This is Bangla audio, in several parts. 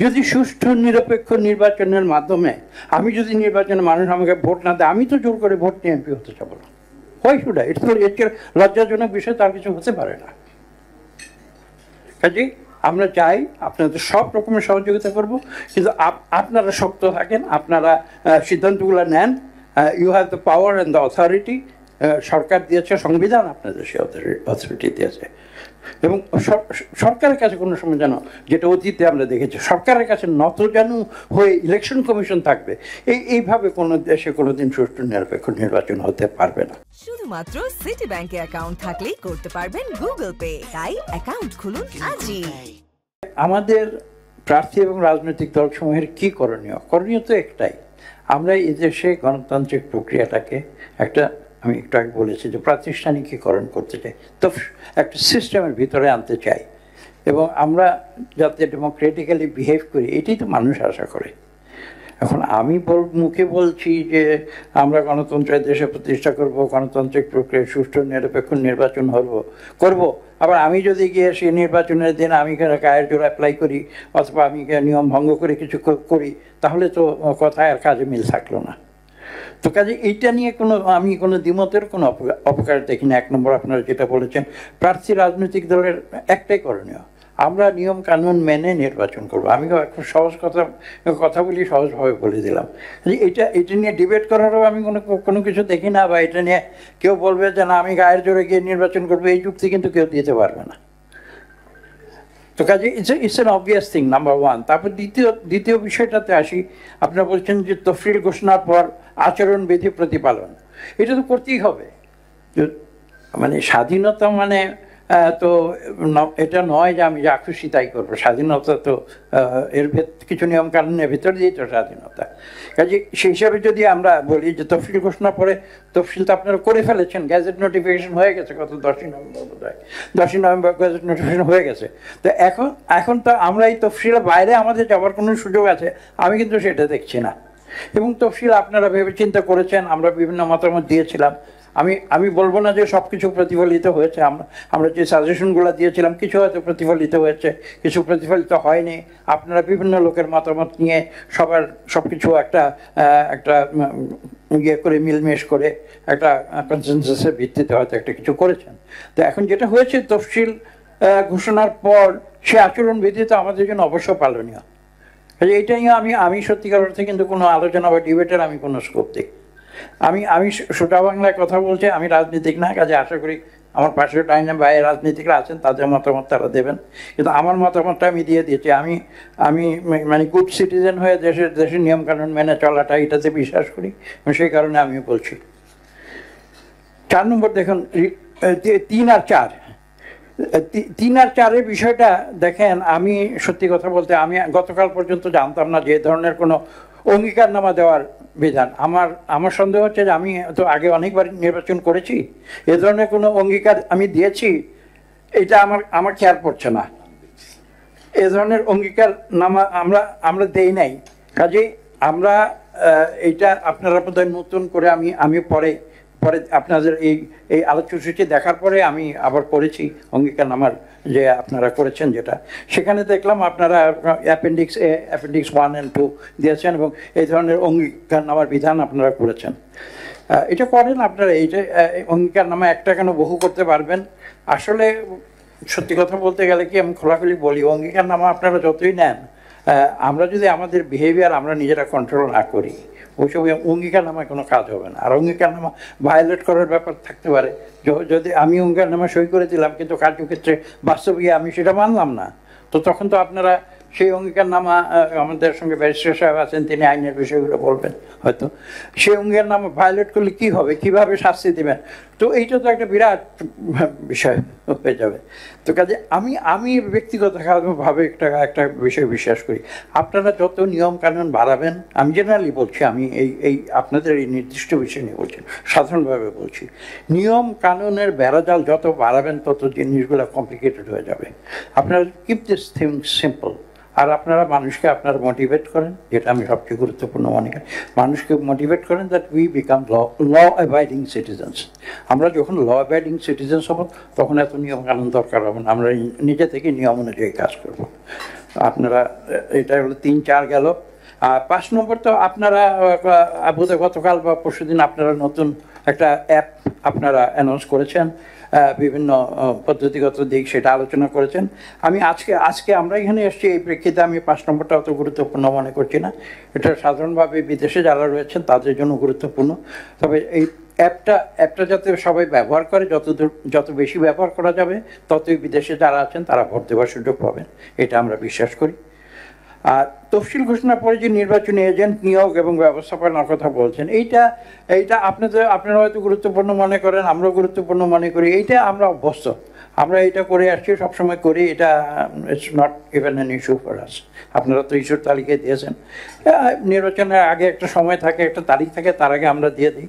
যদি সুষ্ঠু নিরপেক্ষ নির্বাচনের মাধ্যমে আমি যদি নির্বাচনে মানুষ আমাকে ভোট না দেয়, আমি তো জোর করে ভোট নিয়ে এমপি হতে চাবো না। Why should I? এটা তো এর লজ্জাজনক বিষয় তার কিছু হতে পারে না। কাজেই আমরা চাই আপনাদের সব রকমের সহযোগিতা করব, কিন্তু আপনারা শক্ত থাকেন, আপনারা সিদ্ধান্তগুলো নেন। You have the power and the authority. সরকার দিয়েছে, সংবিধান আপনাদের সে অথরিটি দিয়েছে। এবং সরকারের কাছে কোনো সময় যেন, যেটা অতীতে আমরা দেখেছি, সরকারের কাছে নতজানু হয়ে ইলেকশন কমিশন থাকবে, এইভাবে কোনো দেশে কোনোদিন সুষ্ঠু নিরপেক্ষ নির্বাচন হতে পারবে না। শুধুমাত্র সিটি ব্যাংকে অ্যাকাউন্ট থাকলেই করতে পারবেন গুগল পে। তাই অ্যাকাউন্ট খুলুন আজই। আমাদের প্রার্থী এবং রাজনৈতিক দলসমূহের কি করণীয়? করণীয় তো একটাই, আমরা এই দেশে গণতান্ত্রিক প্রক্রিয়াটাকে একটা, আমি একটু আগে বলেছি যে প্রাতিষ্ঠানিকীকরণ করতে চাই, তো একটা সিস্টেমের ভিতরে আনতে চাই, এবং আমরা যাতে ডেমোক্রেটিক্যালি বিহেভ করি, এটাই তো মানুষ আশা করে। এখন আমি মুখে বলছি যে আমরা গণতন্ত্রের দেশে প্রতিষ্ঠা করব, গণতান্ত্রিক প্রক্রিয়ায় সুষ্ঠু নিরপেক্ষ নির্বাচন করব, আবার আমি যদি গিয়ে সেই নির্বাচনের দিন আমি গায়ের জোর অ্যাপ্লাই করি অথবা আমি নিয়ম ভঙ্গ করে কিছু করি, তাহলে তো কথায় আর কাজে মিল থাকলো না। তো কাজে এইটা নিয়ে আমি কোনো দ্বিমতের কোনো অপকার দেখি না। এক নম্বর, আপনারা যেটা বলেছেন, প্রার্থী রাজনৈতিক দলের একটাই করণীয়, আমরা নিয়ম কানুন মেনে নির্বাচন করব। আমি খুব সহজ কথা বলি, সহজভাবে বলে দিলাম। এটা নিয়ে ডিবেট করারও আমি কোনো কিছু দেখি না, বা এটা নিয়ে কেউ বলবে যে না আমি গায়ের জোরে গিয়ে নির্বাচন করবো, এই যুক্তি কিন্তু কেউ দিতে পারবে না। তো কাজে it's an obvious thing, number one. তারপর দ্বিতীয় বিষয়টাতে আসি। আপনারা বলছেন যে তফসিল ঘোষণার পর আচরণবিধি প্রতিপালন, এটা তো করতেই হবে। মানে স্বাধীনতা মানে তো এটা নয় যে আমি যা খুশি তাই করবো। স্বাধীনতা তো এর কিছু নিয়ম কানুনের ভিতর দিয়েই তো স্বাধীনতা। কাজে সেই হিসাবে যদি আমরা বলি যে তফসিল ঘোষণা পরে, তফসিল তো আপনারা করে ফেলেছেন, গ্যাজেট নোটিফিকেশন হয়ে গেছে গত 10ই নভেম্বর, বোধ হয় 10ই নভেম্বর গ্যাজেট নোটিফিকেশন হয়ে গেছে। তো এখন তো আমরা এই তফসিলের বাইরে আমাদের যাওয়ার কোনো সুযোগ আছে? আমি কিন্তু সেটা দেখছি না। এবং তফসিল আপনারা ভেবে চিন্তা করেছেন, আমরা বিভিন্ন মতামত দিয়েছিলাম। আমি বলবো না যে সব কিছু প্রতিফলিত হয়েছে। আমরা যে সাজেশনগুলো দিয়েছিলাম কিছু হয়তো প্রতিফলিত হয়েছে, কিছু প্রতিফলিত হয়নি। আপনারা বিভিন্ন লোকের মতামত নিয়ে সব কিছু একটা ইয়ে করে মিলমেশ করে একটা কনসেনসাসের ভিত্তিতে হয়তো একটা কিছু করেছেন। তো এখন যেটা হয়েছে, তফসিল ঘোষণার পর সে আচরণবিধি তো আমাদের জন্য অবশ্য পালনীয়। এইটা নিয়ে আমি সত্যিকার অর্থে কিন্তু কোনো আলোচনা বা ডিবেটের আমি কোনো স্কোপ দেখি। আমি সোজা বাংলায় কথা বলছি, আমি রাজনীতিক না, কাজে আশা করি আমার পাশের টাইমে বাইরে রাজনীতিকরা আছেন, তাদের মতামত তারা দেবেন। কিন্তু আমার মতামতটা আমি দিয়ে দিয়েছি। আমি মানে গুড সিটিজেন হয়ে দেশের নিয়মকানুন মেনে চলাটা, এটাতে বিশ্বাস করি, এবং সেই কারণে আমিও বলছি। 4 নম্বর দেখুন, 3 আর 4, 3 আর 4-এর বিষয়টা দেখেন। আমি সত্যি কথা বলতে, আমি গতকাল পর্যন্ত জানতাম না যে ধরনের কোনো অঙ্গীকারনামা দেওয়ার বিধান। আমার সন্দেহ হচ্ছে যে আমি তো আগে অনেকবার নির্বাচন করেছি, এ ধরনের কোনো অঙ্গীকার আমি দিয়েছি এটা আমার খেয়াল পড়ছে না। এ ধরনের অঙ্গীকারনামা আমরা দেই নাই। কাজেই আমরা এইটা আপনারা বোধহয় নতুন করে আমি পরে আপনাদের এই আলোচনাসূচি দেখার পরে আমি আবার পড়েছি অঙ্গীকারনামার যে আপনারা করেছেন, যেটা সেখানে দেখলাম আপনারা অ্যাপেন্ডিক্স 1 and 2 দিয়েছেন, এবং এই ধরনের অঙ্গীকারনামার বিধান আপনারা করেছেন। এটা করেন আপনারা। এইটা অঙ্গীকারনামা একটা কেন বহু করতে পারবেন। আসলে সত্যি কথা বলতে গেলে কি, আমি খোলাখুলি বলি, অঙ্গীকারনামা আপনারা যতই নেন, আমরা যদি আমাদের বিহেভিয়ার আমরা নিজেরা কন্ট্রোল না করি, ওইসব অঙ্গীকারনামায় কোনো কাজ হবে না। আর অঙ্গীকারনামা ভায়োলেট করার ব্যাপার থাকতে পারে। যদি আমি অঙ্গীকারনামা সই করে দিলাম কিন্তু কার্যক্ষেত্রে বাস্তবে আমি সেটা মানলাম না, তো তখন তো আপনারা সেই অঙ্গীকারনামা, আমাদের সঙ্গে ব্যারিস্টার সাহেব আছেন, তিনি আইনের বিষয়গুলো বলবেন হয়তো, সেই অঙ্গীকারনামা ভায়োলেট করলে কী হবে, কীভাবে শাস্তি দেবেন, তো এইটা তো একটা বিরাট বিষয় হয়ে যাবে। তো কাজে আমি ব্যক্তিগতভাবে একটা বিষয় বিশ্বাস করি, আপনারা যত নিয়ম কানুন বাড়াবেন, আমি জেনারেলি বলছি, আমি এই আপনাদের এই নির্দিষ্ট বিষয় নিয়ে বলছি, সাধারণভাবে বলছি, নিয়ম কানুনের বেড়াজাল যত বাড়াবেন তত জিনিসগুলো কমপ্লিকেটেড হয়ে যাবে। আপনারা কিপ দিস থিং সিম্পল। আর আপনারা মানুষকে মোটিভেট করেন, যেটা আমি সবচেয়ে গুরুত্বপূর্ণ মনে করি, মানুষকে মোটিভেট করেন that we become law abiding citizens. আমরা যখন ল অ্যাবাইডিং সিটিজেন্স হব, তখন এত নিয়ম কানুন দরকার হবে না, আমরা নিজে থেকে নিয়ম অনুযায়ী কাজ করব। আপনারা এটা হলো 3-4 গেল। আর 5 নম্বর তো আপনারা বোধহয় গতকাল বা পরশুদিন আপনারা নতুন একটা অ্যাপ আপনারা অ্যানাউন্স করেছেন, বিভিন্ন পদ্ধতিগত দিক সেটা আলোচনা করেছেন। আমি আজকে আমরা এখানে এসেছি এই প্রেক্ষিতে আমি 5 নম্বরটা অত গুরুত্বপূর্ণ মনে করছি না। এটা সাধারণভাবে বিদেশে যারা রয়েছেন তাদের জন্য গুরুত্বপূর্ণ। তবে এই অ্যাপটা যাতে সবাই ব্যবহার করে, যত বেশি ব্যবহার করা যাবে ততই বিদেশে যারা আছেন তারা ভোট দেওয়ার সুযোগ পাবেন, এটা আমরা বিশ্বাস করি। আর তফসিল ঘোষণার পরে যে নির্বাচনী এজেন্ট নিয়োগ এবং ব্যবস্থাপনার কথা বলছেন, এইটা আপনারা হয়তো গুরুত্বপূর্ণ মনে করেন, আমরাও গুরুত্বপূর্ণ মনে করি। এইটা আমরা অভ্যস্ত, আমরা এটা করে আসছি, সবসময় করি। এটা it's not even an issue for us. আপনারা তো ইস্যুর তালিকায় দিয়েছেন, নির্বাচনের আগে একটা সময় থাকে, একটা তারিখ থাকে, তার আগে আমরা দিয়ে দিই।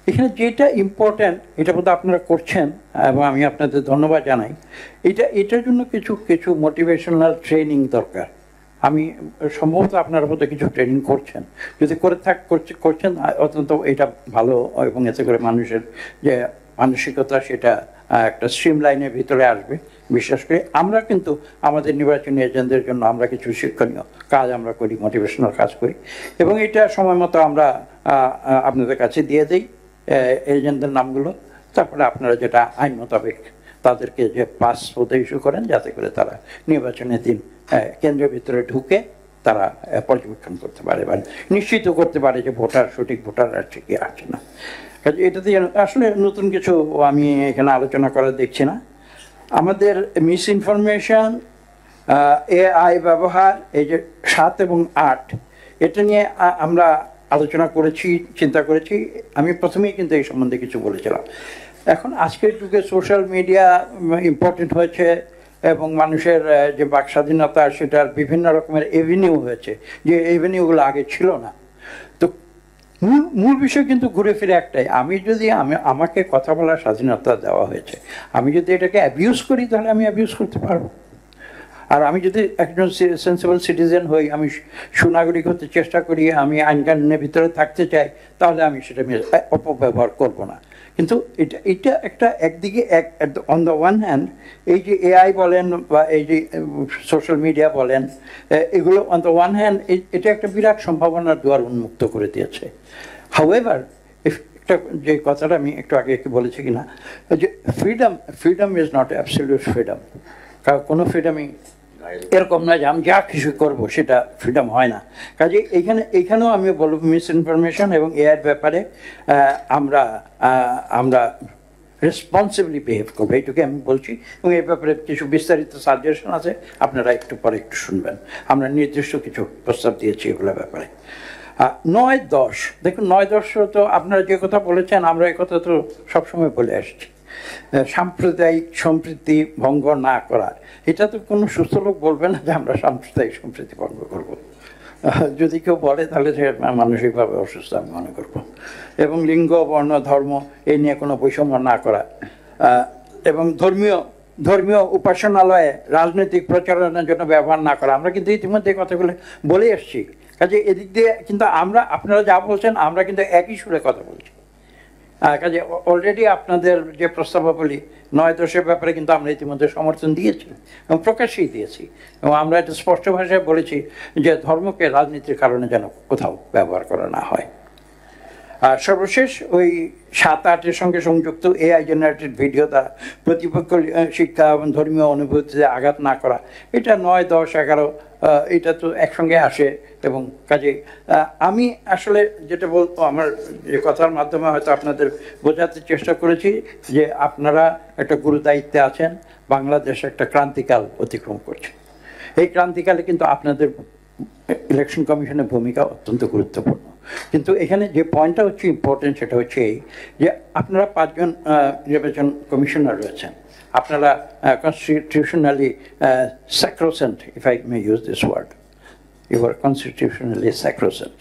এখানে যেটা ইম্পর্ট্যান্ট, এটা বোধহয় আপনারা করছেন এবং আমি আপনাদের ধন্যবাদ জানাই। এটার জন্য কিছু মোটিভেশনাল ট্রেনিং দরকার। আমি সম্ভবত আপনারা বোধহয় কিছু ট্রেনিং করছেন, যদি করছেন অত্যন্ত এটা ভালো, এবং এতে করে মানুষের যে মানসিকতা সেটা একটা স্ট্রিম লাইনের ভিতরে আসবে। বিশেষ করে আমরা কিন্তু আমাদের নির্বাচনী এজেন্টদের জন্য আমরা কিছু শিক্ষণীয় কাজ আমরা করি, মোটিভেশনাল কাজ করি, এবং এটা সময় মতো আমরা আপনাদের কাছে দিয়ে দিই এজেন্টদের নামগুলো। তারপরে আপনারা যেটা আইন মোতাবেক তাদেরকে যে পাস হতে ইস্যু করেন, যাতে করে তারা নির্বাচনের দিন কেন্দ্রের ভিতরে ঢুকে তারা পর্যবেক্ষণ করতে পারে বা নিশ্চিত করতে পারে যে সঠিক ভোটার আছে কি আছে না। কাজে এটাতে আসলে নতুন কিছু আমি এখানে আলোচনা করা দেখছি না। আমাদের মিস ইনফরমেশন, এআই ব্যবহার, এই যে 7 এবং 8, এটা নিয়ে আমরা আলোচনা করেছি, চিন্তা করেছি। আমি প্রথমেই কিন্তু এই সম্বন্ধে কিছু বলেছিলাম। এখন আজকের যুগে সোশ্যাল মিডিয়া ইম্পর্টেন্ট হয়েছে এবং মানুষের যে বাক স্বাধীনতা সেটার বিভিন্ন রকমের এভিনিউ হয়েছে, যে এভিনিউগুলো আগে ছিল না। তো মূল বিষয় কিন্তু ঘুরে ফিরে একটাই, আমাকে কথা বলার স্বাধীনতা দেওয়া হয়েছে, আমি যদি এটাকে অ্যাবিউজ করি তাহলে আমি অ্যাবিউজ করতে পারবো। আর আমি যদি একজন সেন্সিবল সিটিজেন হই, আমি সুনাগরিক হতে চেষ্টা করি, আমি আইন কানুনের ভিতরে থাকতে চাই, তাহলে আমি সেটা অপব্যবহার করবো না। কিন্তু এটা একটা একদিকে অন দ্য ওয়ান হ্যান্ড, এই যে এআই বলেন বা এই যে সোশ্যাল মিডিয়া বলেন, এগুলো অন দ্য ওয়ান হ্যান্ড এটা একটা বিরাট সম্ভাবনার দুয়ার উন্মুক্ত করে দিয়েছে। হাউএভার, একটা যে কথাটা আমি একটু আগে বলেছি কিনা, যে freedom is not absolute freedom. কারণ কোনো ফ্রিডমই এরকম নয় যে আমি যা কিছু করবো সেটা ফ্রিডম হয় না। কাজে এইখানেও আমি বলবো মিস ইনফরমেশন এবং এআইয়ের ব্যাপারে আমরা রেসপন্সিবলি বিহেভ করবো, এইটুকু আমি বলছি। এবং এই ব্যাপারে কিছু বিস্তারিত সাজেশন আছে, আপনারা একটু পরে একটু শুনবেন। আমরা নির্দিষ্ট কিছু প্রস্তাব দিয়েছি এগুলোর ব্যাপারে। 9-10, দেখুন 9-10 তো আপনারা যে কথা বলেছেন, আমরা এই কথা তো সবসময় বলে আসছি। সাম্প্রদায়িক সম্প্রীতি ভঙ্গ না করা, এটা তো কোনো সুস্থ লোক বলবে না যে আমরা সাম্প্রদায়িক সম্প্রীতি ভঙ্গ করবো। যদি কেউ বলে তাহলে সে মানসিকভাবে অসুস্থ আমি মনে করবো। এবং লিঙ্গ, বর্ণ, ধর্ম এই নিয়ে কোনো বৈষম্য না করা, এবং ধর্মীয় উপাসনালয়ে রাজনৈতিক প্রচারণার জন্য ব্যবহার না করা। আমরা কিন্তু ইতিমধ্যে কথাগুলো বলে এসছি। কাজে এদিক দিয়ে কিন্তু আপনারা যা বলছেন আমরা কিন্তু একই সুরে কথা বলছি। কাজে অলরেডি আপনাদের যে প্রস্তাবাবলী 9-10 ব্যাপারে কিন্তু আমরা ইতিমধ্যে সমর্থন দিয়েছি এবং প্রকাশ্যেই দিয়েছি, এবং আমরা এটা স্পষ্ট ভাষায় বলেছি যে ধর্মকে রাজনীতির কারণে যেন কোথাও ব্যবহার করা না হয়। আর সর্বশেষ ওই 7-8-এর সঙ্গে সংযুক্ত এআই জেনারেটেড ভিডিও দ্বারা প্রতিপক্ষ শিক্ষা এবং ধর্মীয় অনুভূতিতে আঘাত না করা, এটা 9, 10, 11 এটা তো একসঙ্গে আসে। এবং কাজে আমি আসলে যেটা বলবো, আমার যে কথার মাধ্যমে হয়তো আপনাদের বোঝাতে চেষ্টা করেছি যে আপনারা একটা গুরু দায়িত্বে আছেন, বাংলাদেশ একটা ক্রান্তিকাল অতিক্রম করছে। এই ক্রান্তিকালে কিন্তু আপনাদের ইলেকশন কমিশনের ভূমিকা অত্যন্ত গুরুত্বপূর্ণ। কিন্তু এখানে যে পয়েন্টটা হচ্ছে ইম্পর্টেন্ট, সেটা হচ্ছে এই যে আপনারা 5 জন নির্বাচন কমিশনার রয়েছেন, আপনারা constitutionally sacrosanct, if I may use this word, you are constitutionally sacrosanct.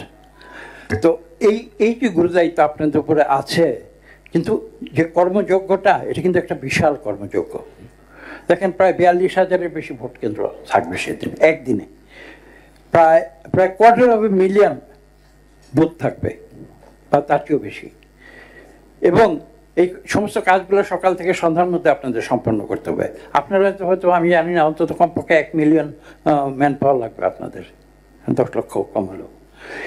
তো এই যে গুরুদায়িত্ব আপনাদের উপরে আছে, কিন্তু যে কর্মযোগ্যটা এটা কিন্তু একটা বিশাল কর্মযোগ্য। দেখেন প্রায় 42,000-এর বেশি ভোট কেন্দ্র থাকবে সেদিন, একদিনে প্রায় 250,000 বুথ থাকবে বা তার চেয়েও বেশি। এবং এই সমস্ত কাজগুলো সকাল থেকে সন্ধ্যার মধ্যে আপনাদের সম্পন্ন করতে হবে। আপনারা হয়তো আমি জানি না, অন্তত কমপক্ষে 1 মিলিয়ন ম্যান পাওয়ার লাগবে আপনাদের, 10 লক্ষ কম হলো।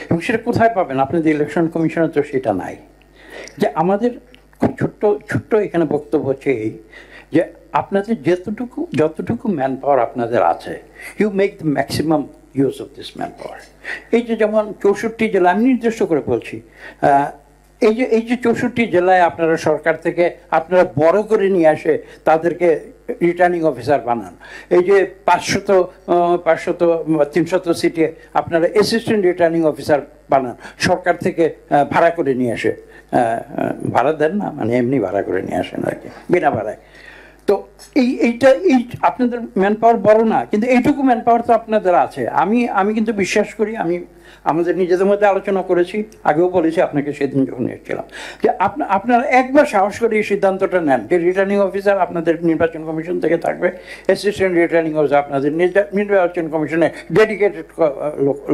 এবং সেটা কোথায় পাবেন? আপনাদের ইলেকশন কমিশনে তো সেটা নাই। যে আমাদের খুব ছোট্ট এখানে বক্তব্য হচ্ছে এই, যে আপনাদের যতটুকু ম্যান পাওয়ার আপনাদের আছে, you make the maximum use of this man power. এই যে যেমন 64 জেলা, আমি নির্দিষ্ট করে বলছি, এই যে 64 জেলায় আপনারা সরকার থেকে আপনারা বড় করে নিয়ে আসে তাদেরকে রিটার্নিং অফিসার বানান। এই যে 300 সিটে আপনারা অ্যাসিস্ট্যান্ট রিটার্নিং অফিসার বানান, সরকার থেকে ভাড়া করে নিয়ে আসে। ভাড়া দেন না, মানে এমনি ভাড়া করে নিয়ে আসেন আর কি, বিনা ভাড়ায়। তো এইটা আপনাদের ম্যান পাওয়ার বড় না, কিন্তু এইটুকু ম্যান পাওয়ার তো আপনাদের আছে। আমি কিন্তু বিশ্বাস করি, আমি আমাদের নিজেদের মধ্যে আলোচনা করেছি, আগেও বলেছি আপনাকে সেদিন যখন এসেছিলাম, যে আপনারা একবার সাহস করে এই সিদ্ধান্তটা নেন যে রিটার্নিং অফিসার আপনাদের নির্বাচন কমিশন থেকে থাকবে, অ্যাসিস্ট্যান্ট রিটার্নিং অফিসার আপনাদের নির্বাচন কমিশনে ডেডিকেটেড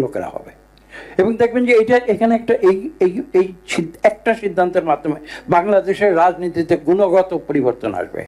লোকেরা হবে। এবং দেখবেন যে এখানে একটা সিদ্ধান্তের মাধ্যমে বাংলাদেশের রাজনীতিতে গুণগত পরিবর্তন আসবে।